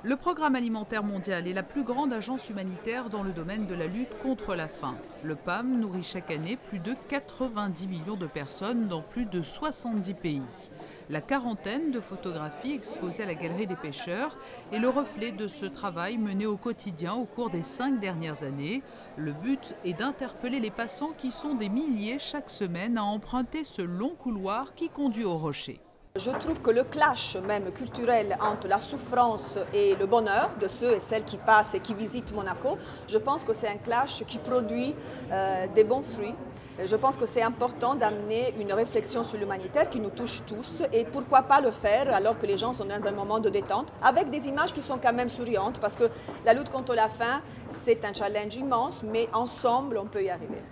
Le Programme alimentaire mondial est la plus grande agence humanitaire dans le domaine de la lutte contre la faim. Le PAM nourrit chaque année plus de 90 millions de personnes dans plus de 70 pays. La quarantaine de photographies exposées à la Galerie des pêcheurs est le reflet de ce travail mené au quotidien au cours des 5 dernières années. Le but est d'interpeller les passants qui sont des milliers chaque semaine à emprunter ce long couloir qui conduit au rocher. Je trouve que le clash même culturel entre la souffrance et le bonheur de ceux et celles qui passent et qui visitent Monaco, je pense que c'est un clash qui produit des bons fruits. Je pense que c'est important d'amener une réflexion sur l'humanitaire qui nous touche tous et pourquoi pas le faire alors que les gens sont dans un moment de détente avec des images qui sont quand même souriantes parce que la lutte contre la faim, c'est un challenge immense mais ensemble on peut y arriver.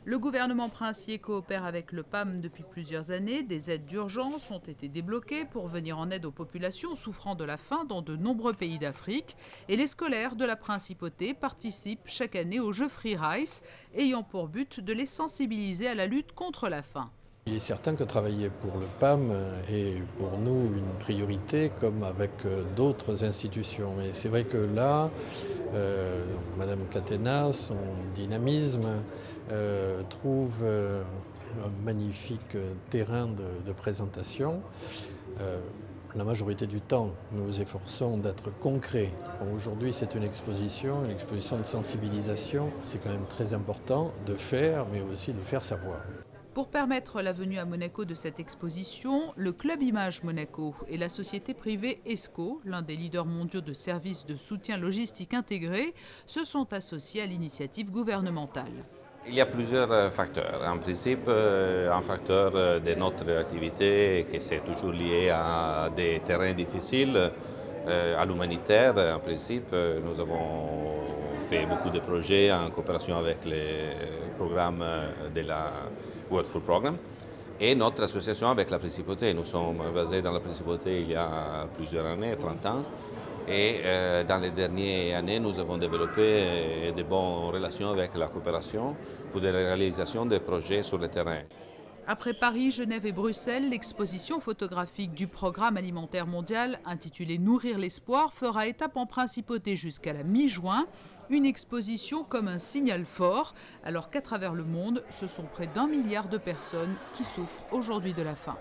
Le gouvernement princier coopère avec le PAM depuis plusieurs années. Des aides d'urgence ont été débloquées pour venir en aide aux populations souffrant de la faim dans de nombreux pays d'Afrique. Et les scolaires de la principauté participent chaque année aux Jeux Free Rice, ayant pour but de les sensibiliser à la lutte contre la faim. Il est certain que travailler pour le PAM est pour nous une priorité comme avec d'autres institutions. Et c'est vrai que là, Madame Catena, son dynamisme, trouve un magnifique terrain de présentation. La majorité du temps, nous nous efforçons d'être concrets. Aujourd'hui, c'est une exposition de sensibilisation. C'est quand même très important de faire, mais aussi de faire savoir. Pour permettre la venue à Monaco de cette exposition, le Club Image Monaco et la société privée ESCO, l'un des leaders mondiaux de services de soutien logistique intégré, se sont associés à l'initiative gouvernementale. Il y a plusieurs facteurs. En principe, un facteur de notre activité qui est toujours lié à des terrains difficiles, à l'humanitaire. En principe, nous avons fait beaucoup de projets en coopération avec les programmes de la World Food Programme et notre association avec la Principauté. Nous sommes basés dans la Principauté il y a plusieurs années, 30 ans. Et dans les dernières années, nous avons développé de bonnes relations avec la coopération pour la réalisation des projets sur le terrain. Après Paris, Genève et Bruxelles, l'exposition photographique du Programme alimentaire mondial, intitulée Nourrir l'espoir, fera étape en Principauté jusqu'à la mi-juin. Une exposition comme un signal fort, alors qu'à travers le monde, ce sont près d'1 milliard de personnes qui souffrent aujourd'hui de la faim.